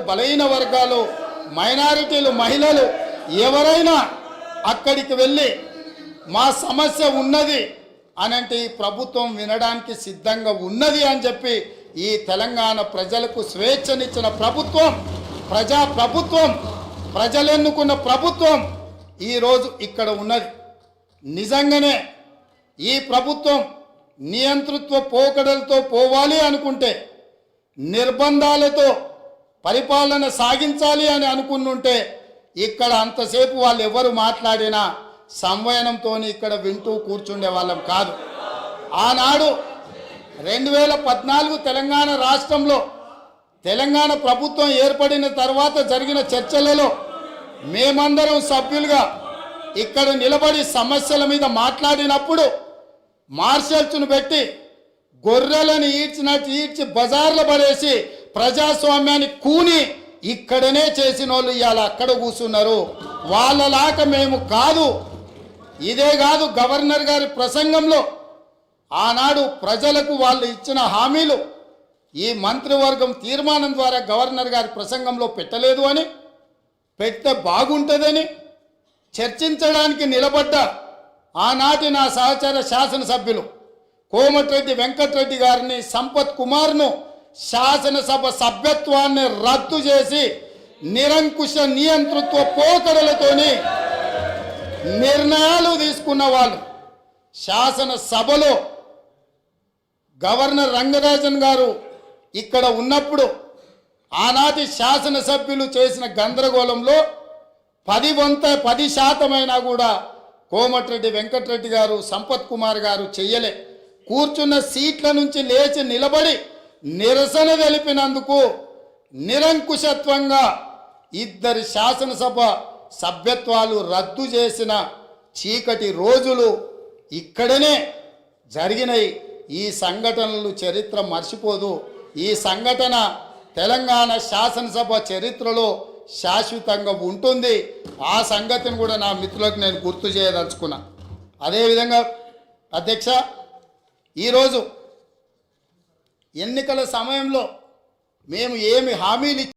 బలహీన వర్గాలు, మైనారిటీలు, మహిళలు ఎవరైనా అక్కడికి వెళ్ళి మా సమస్య ఉన్నది అనంటే ఈ ప్రభుత్వం వినడానికి సిద్ధంగా ఉన్నది అని చెప్పి ఈ తెలంగాణ ప్రజలకు స్వేచ్ఛనిచ్చిన ప్రభుత్వం, ప్రజా ప్రభుత్వం, ప్రజలెన్నుకున్న ప్రభుత్వం ఈరోజు ఇక్కడ ఉన్నది. నిజంగానే ఈ ప్రభుత్వం నియంతృత్వ పోకడలతో పోవాలి అనుకుంటే, నిర్బంధాలతో పరిపాలన సాగించాలి అని అనుకుంటుంటే ఇక్కడ అంతసేపు వాళ్ళు ఎవరు మాట్లాడినా సంవయనంతో ఇక్కడ వింటూ కూర్చుండే వాళ్ళం కాదు. ఆనాడు 2014 తెలంగాణ రాష్ట్రంలో తెలంగాణ ప్రభుత్వం ఏర్పడిన తర్వాత జరిగిన చర్చలలో మేమందరం సభ్యులుగా ఇక్కడ నిలబడి సమస్యల మీద మాట్లాడినప్పుడు మార్షల్స్ను పెట్టి గొర్రెలను ఈడ్చినట్టు ఈడ్చి బజార్లో పడేసి ప్రజాస్వామ్యాన్ని కూని ఇక్కడనే చేసిన వాళ్ళు ఇవాళ అక్కడ కూర్చున్నారు. వాళ్ళలాక మేము కాదు. ఇదే కాదు, గవర్నర్ గారి ప్రసంగంలో ఆనాడు ప్రజలకు వాళ్ళు ఇచ్చిన హామీలు ఈ మంత్రివర్గం తీర్మానం ద్వారా గవర్నర్ గారి ప్రసంగంలో పెట్టలేదు అని, పెడితే బాగుంటుందని చర్చించడానికి నిలబడ్డ ఆనాటి నా సహచర శాసనసభ్యులు కోమటిరెడ్డి వెంకటరెడ్డి గారిని, సంపత్ కుమార్ను శాసనసభ సభ్యత్వాన్ని రద్దు చేసి నిరంకుశ నియంతృత్వ పోకడలతోని నిర్ణయాలు తీసుకున్న వాళ్ళు శాసనసభలో గవర్నర్ రంగరాజన్ గారు ఇక్కడ ఉన్నప్పుడు ఆనాటి శాసనసభ్యులు చేసిన గందరగోళంలో 10% కూడా కోమటిరెడ్డి వెంకటరెడ్డి గారు, సంపత్ కుమార్ గారు చెయ్యలే. కూర్చున్న సీట్ల నుంచి లేచి నిలబడి నిరసన తెలిపినందుకు నిరంకుశత్వంగా 2 శాసనసభ సభ్యత్వాలు రద్దు చేసిన చీకటి రోజులు ఇక్కడనే జరిగినాయి. ఈ సంఘటనలు చరిత్ర మర్చిపోదు. ఈ సంఘటన తెలంగాణ శాసనసభ చరిత్రలో శాశ్వతంగా ఉంటుంది. ఆ సంగతిని కూడా నా మిత్రులకు నేను గుర్తు చేయదలుచుకున్నా. అదేవిధంగా అధ్యక్ష, ఈరోజు ఎన్నికల సమయంలో మేము ఏమి హామీలు